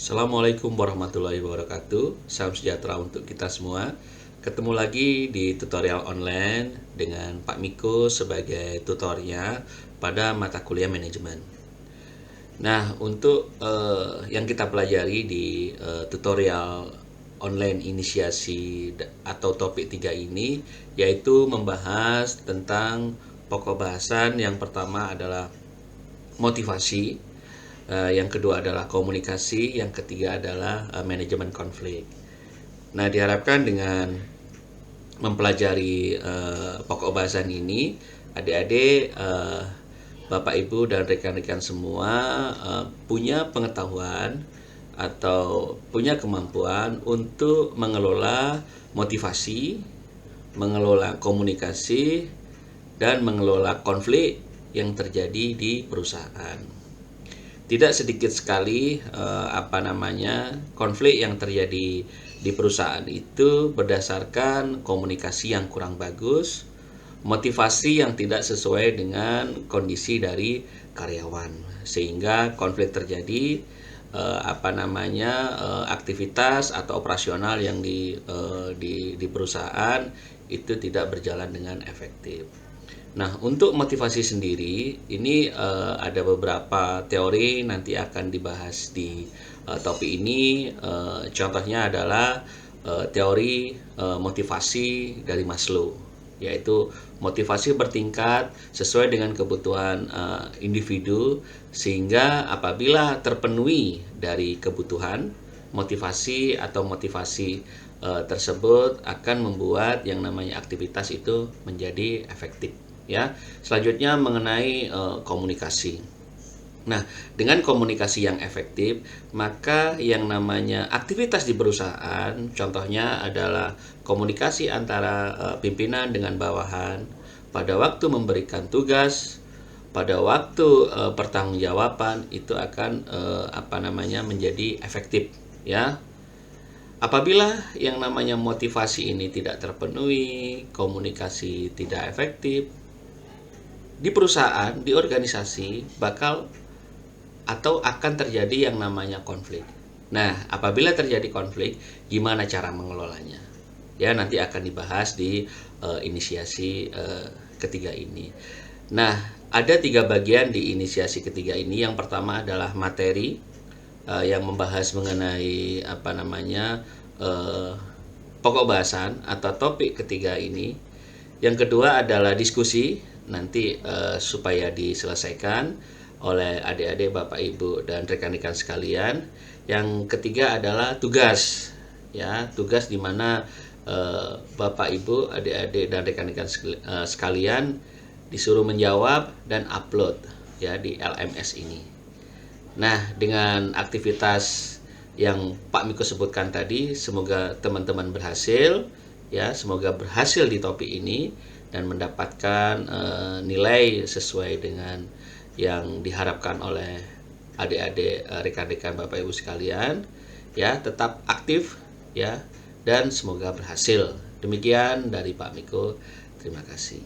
Assalamualaikum warahmatullahi wabarakatuh. Salam sejahtera untuk kita semua. Ketemu lagi di tutorial online dengan Pak Miko sebagai tutornya pada mata kuliah manajemen. Nah, untuk yang kita pelajari di tutorial online inisiasi atau topik 3 ini, yaitu membahas tentang pokok bahasan. Yang pertama adalah motivasi, yang kedua adalah komunikasi, yang ketiga adalah manajemen konflik. Nah, diharapkan dengan mempelajari pokok bahasan ini, adik-adik, Bapak Ibu dan rekan-rekan semua punya pengetahuan atau punya kemampuan untuk mengelola motivasi, mengelola komunikasi, dan mengelola konflik yang terjadi di perusahaan. Tidak sedikit sekali konflik yang terjadi di perusahaan itu berdasarkan komunikasi yang kurang bagus, motivasi yang tidak sesuai dengan kondisi dari karyawan, sehingga konflik terjadi, aktivitas atau operasional yang di perusahaan itu tidak berjalan dengan efektif. Nah, untuk motivasi sendiri ini ada beberapa teori nanti akan dibahas di topik ini. Contohnya adalah teori motivasi dari Maslow, yaitu motivasi bertingkat sesuai dengan kebutuhan individu, sehingga apabila terpenuhi dari kebutuhan, motivasi tersebut akan membuat yang namanya aktivitas itu menjadi efektif. Ya, selanjutnya mengenai komunikasi. Nah, dengan komunikasi yang efektif, maka yang namanya aktivitas di perusahaan, contohnya adalah komunikasi antara pimpinan dengan bawahan, pada waktu memberikan tugas, pada waktu pertanggungjawaban, itu akan menjadi efektif, ya. Apabila yang namanya motivasi ini tidak terpenuhi, komunikasi tidak efektif, di perusahaan, di organisasi akan terjadi yang namanya konflik. Nah, apabila terjadi konflik, gimana cara mengelolanya? Ya, nanti akan dibahas di inisiasi ketiga ini. Nah, ada 3 bagian di inisiasi ketiga ini. Yang pertama adalah materi, yang membahas mengenai pokok bahasan atau topik ketiga ini. Yang kedua adalah diskusi, nanti supaya diselesaikan oleh adik-adik, Bapak Ibu dan rekan-rekan sekalian. Yang ketiga adalah tugas, ya, tugas di mana Bapak Ibu, adik-adik dan rekan-rekan sekalian disuruh menjawab dan upload, ya, di LMS ini. Nah, dengan aktivitas yang Pak Miko sebutkan tadi, semoga teman-teman berhasil, ya, semoga berhasil di topik ini dan mendapatkan nilai sesuai dengan yang diharapkan oleh adik-adik, rekan-rekan Bapak Ibu sekalian, ya. Tetap aktif, ya, dan semoga berhasil. Demikian dari Pak Miko. Terima kasih.